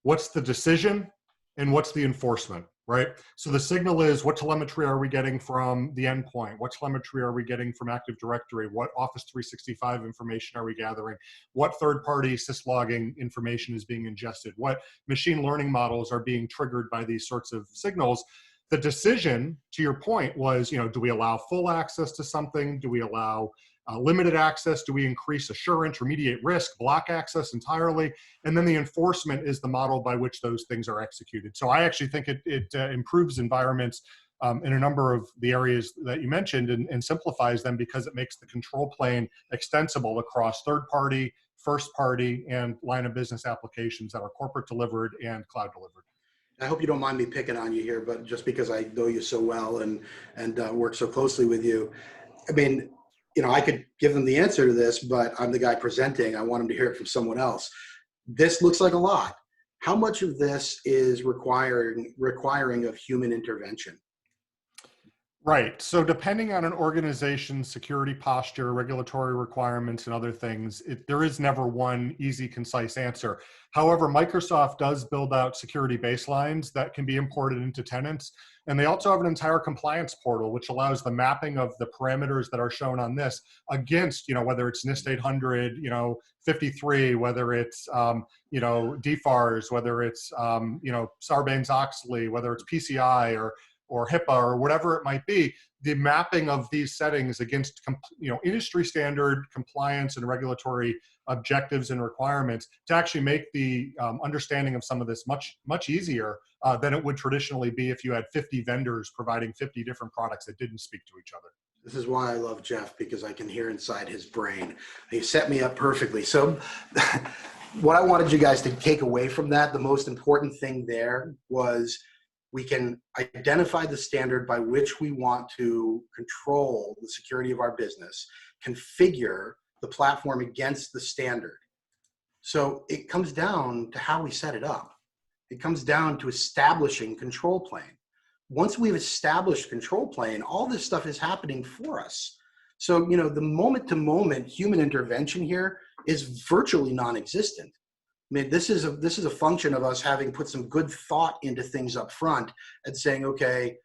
what's the decision, and what's the enforcement, right? So the signal is, what telemetry are we getting from the endpoint? What telemetry are we getting from Active Directory? What Office 365 information are we gathering? What third-party syslogging information is being ingested? What machine learning models are being triggered by these sorts of signals? The decision, to your point, was, do we allow full access to something? Do we allow limited access? Do we increase assurance, remediate risk, block access entirely? And then the enforcement is the model by which those things are executed. So I actually think it improves environments in a number of the areas that you mentioned and simplifies them because it makes the control plane extensible across third-party, first-party, and line of business applications that are corporate delivered and cloud delivered. I hope you don't mind me picking on you here, but just because I know you so well and work so closely with you, I mean, I could give them the answer to this, but I'm the guy presenting. I want them to hear it from someone else. This looks like a lot. How much of this is requiring of human intervention? Right. So depending on an organization's security posture, regulatory requirements, and other things, there is never one easy, concise answer. However, Microsoft does build out security baselines that can be imported into tenants. And they also have an entire compliance portal, which allows the mapping of the parameters that are shown on this against, whether it's NIST 800, 53, whether it's, DFARS, whether it's, Sarbanes-Oxley, whether it's PCI or HIPAA or whatever it might be, the mapping of these settings against industry standard compliance and regulatory objectives and requirements to actually make the understanding of some of this much easier than it would traditionally be if you had 50 vendors providing 50 different products that didn't speak to each other. This is why I love Jeff, because I can hear inside his brain. He set me up perfectly. So what I wanted you guys to take away from that, the most important thing there was we can identify the standard by which we want to control the security of our business, configure the platform against the standard. So it comes down to how we set it up. It comes down to establishing control plane. Once we've established control plane, all this stuff is happening for us. So, the moment-to-moment human intervention here is virtually non-existent. I mean, this is a function of us having put some good thought into things up front and saying, okay,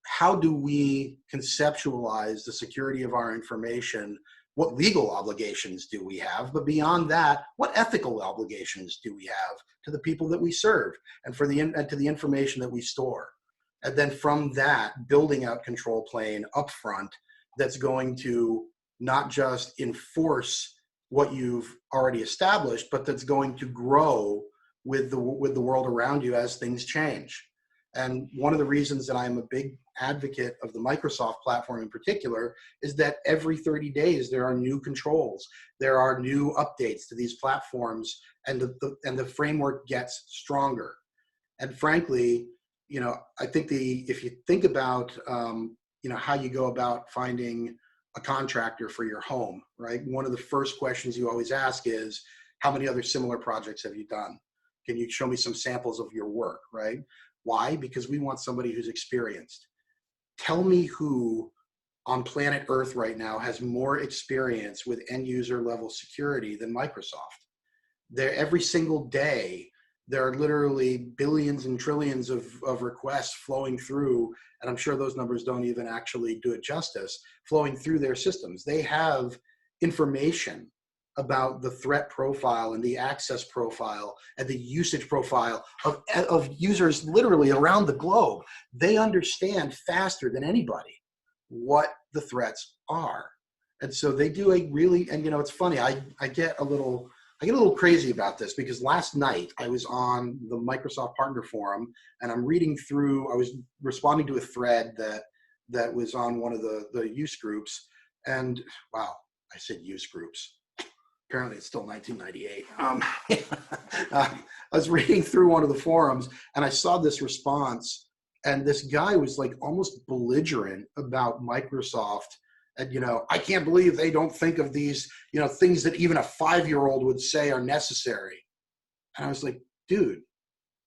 how do we conceptualize the security of our information? What legal obligations do we have? But beyond that, what ethical obligations do we have to the people that we serve and to the information that we store? And then from that, building out control plane up front that's going to not just enforce what you've already established, but that's going to grow with the world around you as things change. And one of the reasons that I'm a big advocate of the Microsoft platform in particular is that every 30 days there are new controls, there are new updates to these platforms, and the framework gets stronger. And frankly, I think if you think about how you go about finding a contractor for your home, right? One of the first questions you always ask is, how many other similar projects have you done? Can you show me some samples of your work, right? Why? Because we want somebody who's experienced. Tell me who on planet Earth right now has more experience with end user level security than Microsoft. Every single day, there are literally billions and trillions of requests flowing through, and I'm sure those numbers don't even actually do it justice, flowing through their systems. They have information about the threat profile and the access profile and the usage profile of users literally around the globe. They understand faster than anybody what the threats are. And so they do it's funny, I get a little crazy about this because last night I was on the Microsoft Partner Forum and I was responding to a thread that was on one of the use groups. And wow, I said use groups. Apparently it's still 1998. I was reading through one of the forums and I saw this response, and this guy was like almost belligerent about Microsoft. And, I can't believe they don't think of these, things that even a 5-year-old would say are necessary. And I was like, dude,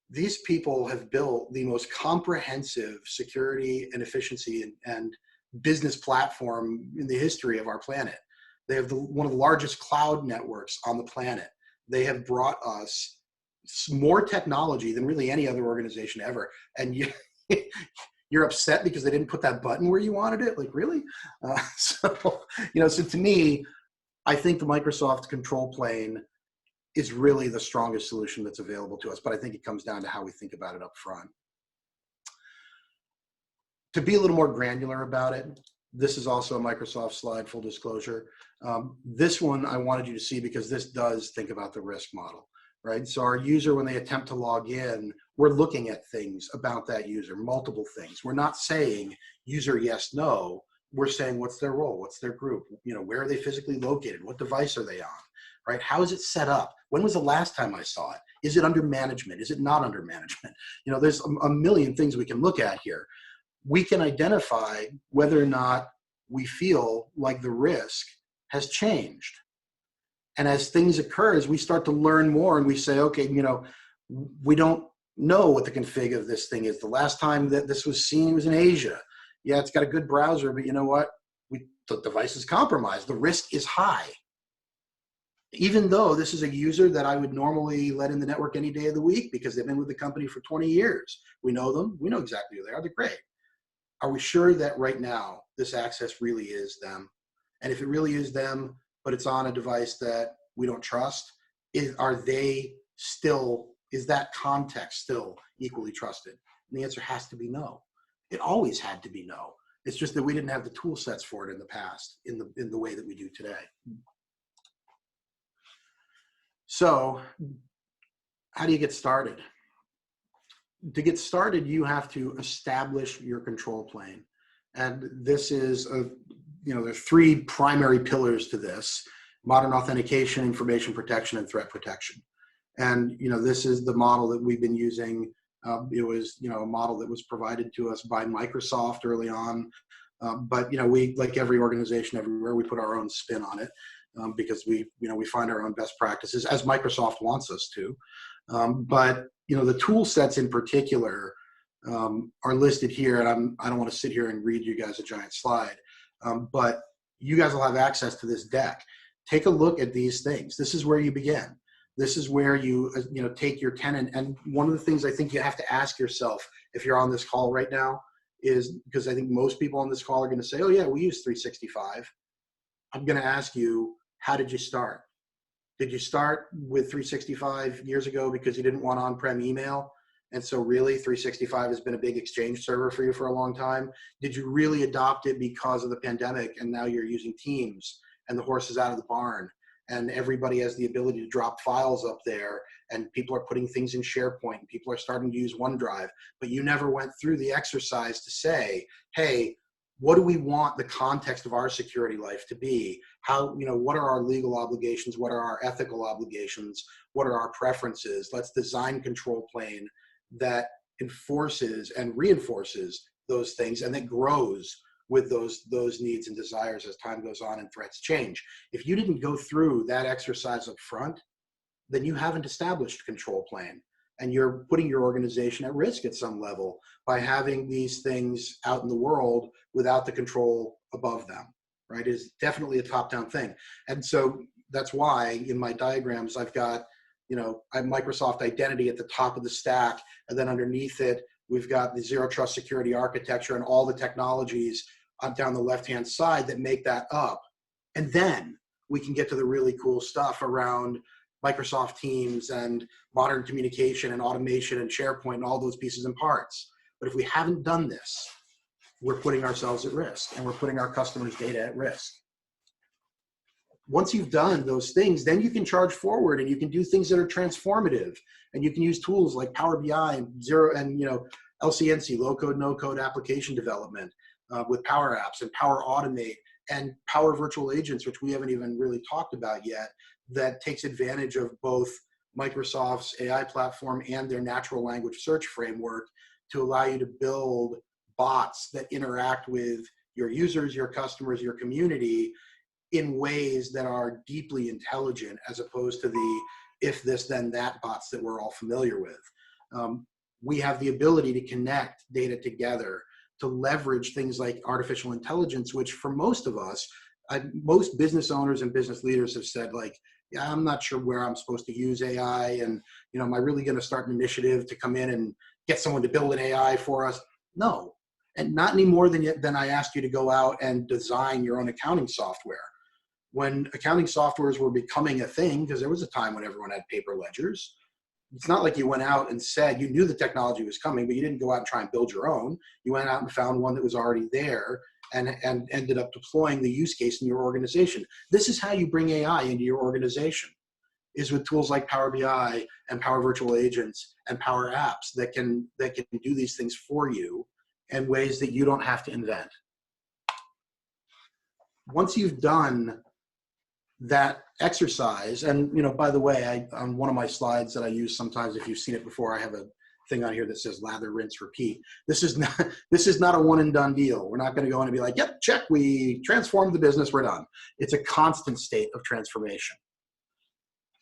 these people have built the most comprehensive security and efficiency and business platform in the history of our planet. They have one of the largest cloud networks on the planet. They have brought us more technology than really any other organization ever. And you're upset because they didn't put that button where you wanted it? Like, really? So to me, I think the Microsoft control plane is really the strongest solution that's available to us, but I think it comes down to how we think about it up front. To be a little more granular about it, this is also a Microsoft slide, full disclosure. This one I wanted you to see because this does think about the risk model, right? So our user, when they attempt to log in, we're looking at things about that user, multiple things. We're not saying user yes, no. We're saying what's their role, what's their group, where are they physically located, what device are they on, right? How is it set up? When was the last time I saw it? Is it under management? Is it not under management? You know, there's a million things we can look at here. We can identify whether or not we feel like the risk has changed. And as things occur, as we start to learn more and we say, okay, you know, we don't know what the config of this thing is. The last time that this was seen was in Asia. Yeah, it's got a good browser, but you know what? The device is compromised. The risk is high. Even though this is a user that I would normally let in the network any day of the week because they've been with the company for 20 years. We know them. We know exactly who they are. They're great. Are we sure that right now this access really is them? And if it really is them, but it's on a device that we don't trust, is that context still equally trusted? And the answer has to be no. It always had to be no. It's just that we didn't have the tool sets for it in the past in the way that we do today. So how do you get started? To get started, you have to establish your control plane. And this is, there's three primary pillars to this: modern authentication, information protection, and threat protection. And, this is the model that we've been using. It was, a model that was provided to us by Microsoft early on. But, we, like every organization everywhere, we put our own spin on it because we find our own best practices, as Microsoft wants us to. But, the tool sets in particular are listed here. And I don't want to sit here and read you guys a giant slide, but you guys will have access to this deck. Take a look at these things. This is where you begin. This is where you take your tenant. And one of the things I think you have to ask yourself if you're on this call right now is, because I think most people on this call are going to say, oh yeah, we use 365. I'm going to ask you, how did you start? Did you start with 365 years ago because you didn't want on-prem email? And so really 365 has been a big exchange server for you for a long time. Did you really adopt it because of the pandemic and now you're using Teams and the horse is out of the barn and everybody has the ability to drop files up there and people are putting things in SharePoint and people are starting to use OneDrive, but you never went through the exercise to say, hey, what do we want the context of our security life to be? How, what are our legal obligations? What are our ethical obligations? What are our preferences? Let's design control plane that enforces and reinforces those things and that grows with those needs and desires as time goes on and threats change. If you didn't go through that exercise up front, then you haven't established control plane and you're putting your organization at risk at some level by having these things out in the world without the control above them, right? It's definitely a top-down thing. And so that's why in my diagrams, I've got, I have Microsoft Identity at the top of the stack, and then underneath it, we've got the Zero Trust Security Architecture and all the technologies down the left-hand side that make that up. And then we can get to the really cool stuff around Microsoft Teams and modern communication and automation and SharePoint and all those pieces and parts. But if we haven't done this, we're putting ourselves at risk and we're putting our customers' data at risk. Once you've done those things, then you can charge forward and you can do things that are transformative. And you can use tools like Power BI and LCNC, low code, no code application development with Power Apps and Power Automate and Power Virtual Agents, which we haven't even really talked about yet, that takes advantage of both Microsoft's AI platform and their natural language search framework to allow you to build bots that interact with your users, your customers, your community in ways that are deeply intelligent, as opposed to the if this then that bots that we're all familiar with. We have the ability to connect data together, to leverage things like artificial intelligence, which for most of us, most business owners and business leaders have said, like, yeah, I'm not sure where I'm supposed to use AI, and am I really going to start an initiative to come in and get someone to build an AI for us? No, and not any more than I asked you to go out and design your own accounting software. When accounting softwares were becoming a thing, because there was a time when everyone had paper ledgers, it's not like you went out and said, you knew the technology was coming, but you didn't go out and try and build your own. You went out and found one that was already there and ended up deploying the use case in your organization. This is how you bring AI into your organization, is with tools like Power BI and Power Virtual Agents and Power Apps that can do these things for you in ways that you don't have to invent. Once you've done that exercise, and by the way, on one of my slides that I use sometimes, if you've seen it before, I have a thing on here that says lather, rinse, repeat. This is not a one and done deal. We're not going to go in and be like, yep, check, we transformed the business, we're done. It's a constant state of transformation.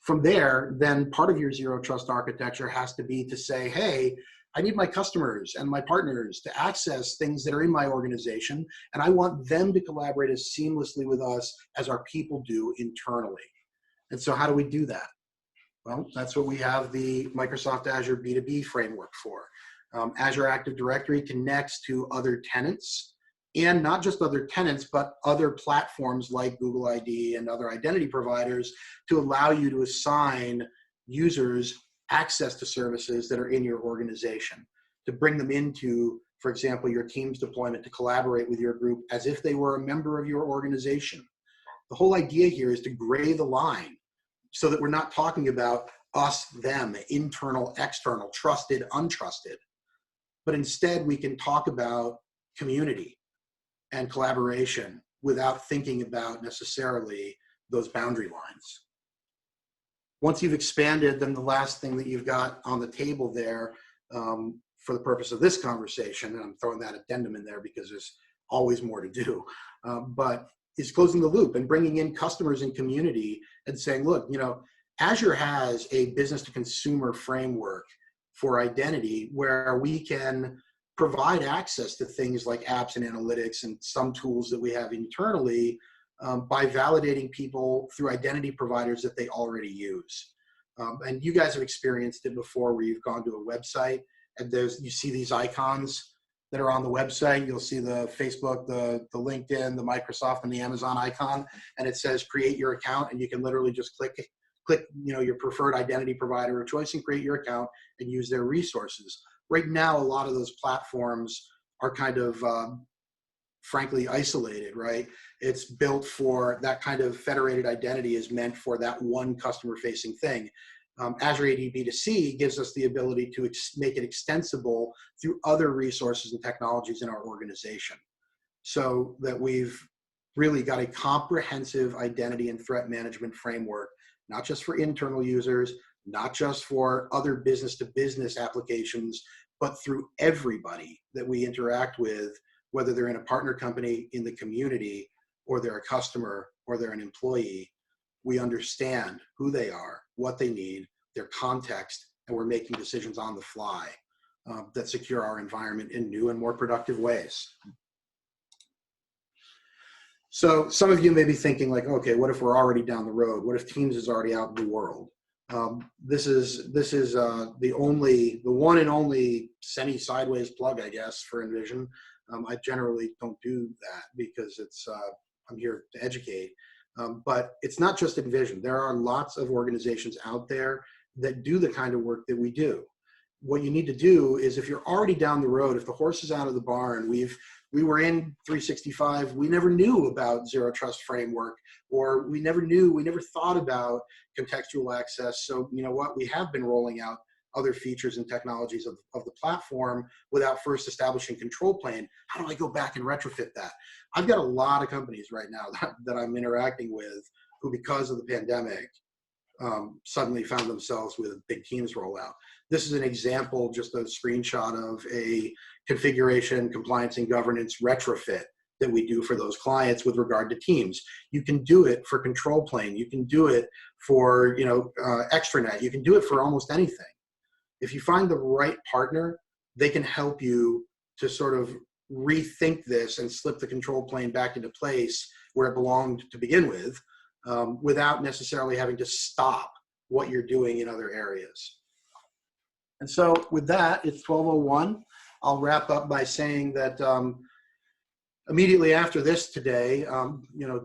From there, then part of your zero trust architecture has to be to say, hey, I need my customers and my partners to access things that are in my organization, and I want them to collaborate as seamlessly with us as our people do internally. And so how do we do that? Well, that's what we have the Microsoft Azure B2B framework for. Azure Active Directory connects to other tenants, and not just other tenants, but other platforms like Google ID and other identity providers to allow you to assign users access to services that are in your organization, to bring them into, for example, your Teams deployment, to collaborate with your group as if they were a member of your organization. The whole idea here is to gray the line so that we're not talking about us, them, internal, external, trusted, untrusted, but instead we can talk about community and collaboration without thinking about necessarily those boundary lines. Once you've expanded, then the last thing that you've got on the table there for the purpose of this conversation, and I'm throwing that addendum in there because there's always more to do, but is closing the loop and bringing in customers and community and saying, look, Azure has a business to consumer framework for identity where we can provide access to things like apps and analytics and some tools that we have internally by validating people through identity providers that they already use. And you guys have experienced it before where you've gone to a website and you see these icons that are on the website. You'll see the Facebook, the LinkedIn, the Microsoft, and the Amazon icon, and it says create your account, and you can literally just click your preferred identity provider of choice and create your account and use their resources. Right now, a lot of those platforms are kind of frankly isolated, right? It's built for that kind of federated identity is meant for that one customer-facing thing. Azure AD B2C gives us the ability to make it extensible through other resources and technologies in our organization, so that we've really got a comprehensive identity and threat management framework, not just for internal users, not just for other business-to-business applications, but through everybody that we interact with, whether they're in a partner company, in the community, or they're a customer, or they're an employee. We understand who they are, what they need, their context, and we're making decisions on the fly that secure our environment in new and more productive ways. So some of you may be thinking like, okay, what if we're already down the road? What if Teams is already out in the world? This is the one and only semi-sideways plug, I guess, for Envision. I generally don't do that because I'm here to educate. But it's not just Envision. There are lots of organizations out there that do the kind of work that we do. What you need to do is, if you're already down the road, if the horse is out of the barn, we were in 365, we never knew about Zero Trust Framework, or we never thought about contextual access. So you know what, we have been rolling out other features and technologies of the platform without first establishing control plane. How do I go back and retrofit that? I've got a lot of companies right now that I'm interacting with who, because of the pandemic, suddenly found themselves with a big Teams rollout. This is an example, just a screenshot of a configuration, compliance, and governance retrofit that we do for those clients with regard to Teams. You can do it for control plane. You can do it for extranet. You can do it for almost anything. If you find the right partner, they can help you to sort of rethink this and slip the control plane back into place where it belonged to begin with, without necessarily having to stop what you're doing in other areas. And so with that, it's 12:01. I'll wrap up by saying that immediately after this today,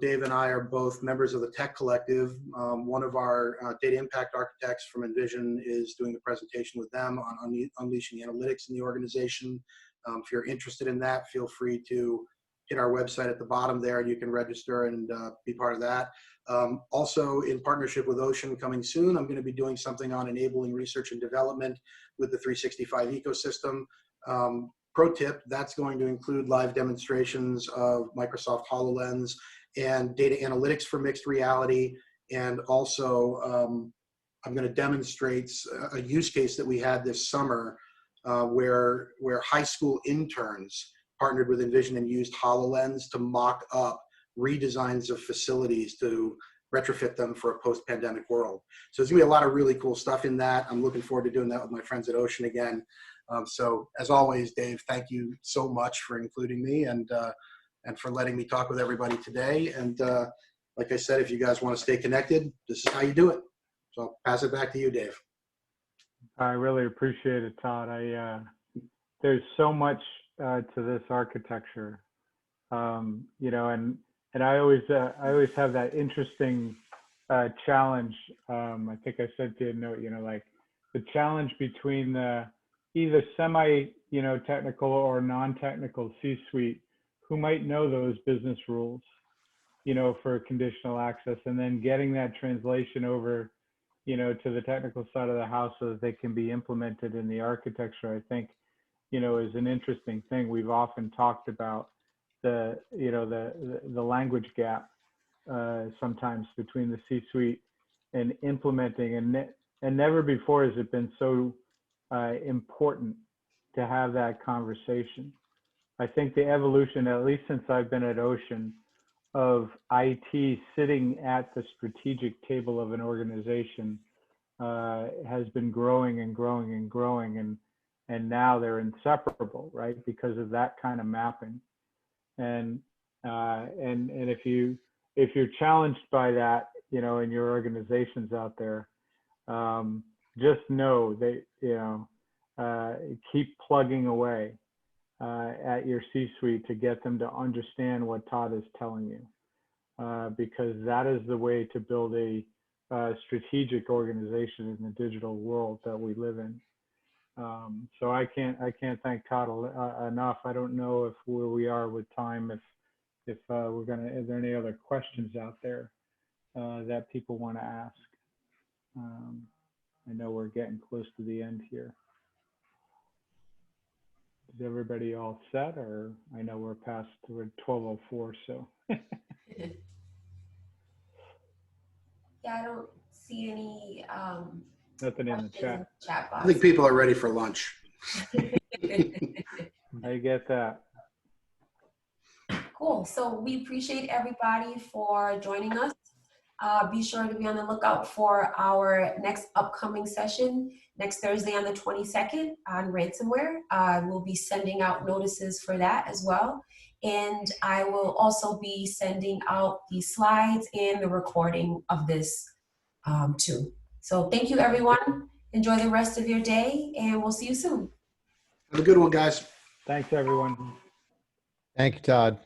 Dave and I are both members of the Tech Collective. One of our data impact architects from Envision is doing a presentation with them on unleashing analytics in the organization. If you're interested in that, feel free to hit our website at the bottom there, and you can register and be part of that. Also, in partnership with OSHEAN coming soon, I'm going to be doing something on enabling research and development with the 365 ecosystem. Pro tip, that's going to include live demonstrations of Microsoft HoloLens and data analytics for mixed reality. And also, I'm going to demonstrate a use case that we had this summer where high school interns partnered with Envision and used HoloLens to mock up redesigns of facilities to retrofit them for a post-pandemic world. So there's gonna be a lot of really cool stuff in that. I'm looking forward to doing that with my friends at OSHEAN again. So as always, Dave, thank you so much for including me and for letting me talk with everybody today. And like I said, if you guys want to stay connected, this is how you do it. So I'll pass it back to you, Dave. I really appreciate it, Todd. There's so much to this architecture, you know, and I always have that interesting challenge. I think I said to a note, you know, like the challenge between the either semi, you know, technical or non-technical C-suite who might know those business rules, you know, for conditional access, and then getting that translation over, you know, to the technical side of the house so that they can be implemented in the architecture, I think, you know, is an interesting thing. We've often talked about the, you know, the language gap sometimes between the C-suite and implementing, and never before has it been so important to have that conversation. I think the evolution, at least since I've been at OSHEAN, of IT sitting at the strategic table of an organization has been growing and growing and growing, and now they're inseparable, right? Because of that kind of mapping. And if you're challenged by that, you know, in your organizations out there, just know that, you know, keep plugging away at your C-suite to get them to understand what Todd is telling you, because that is the way to build a strategic organization in the digital world that we live in. So I can't thank Todd enough. I don't know if where we are with time, if we're gonna, is there any other questions out there that people want to ask? I know we're getting close to the end here. Is everybody all set, or I know we're 12:04, so. Yeah, I don't see any Nothing in the chat. chat box. I think people are ready for lunch. I get that. Cool. So we appreciate everybody for joining us. Be sure to be on the lookout for our next upcoming session next Thursday on the 22nd on ransomware. We'll be sending out notices for that as well. And I will also be sending out the slides and the recording of this too. So thank you, everyone. Enjoy the rest of your day, and we'll see you soon. Have a good one, guys. Thanks, everyone. Thank you, Todd.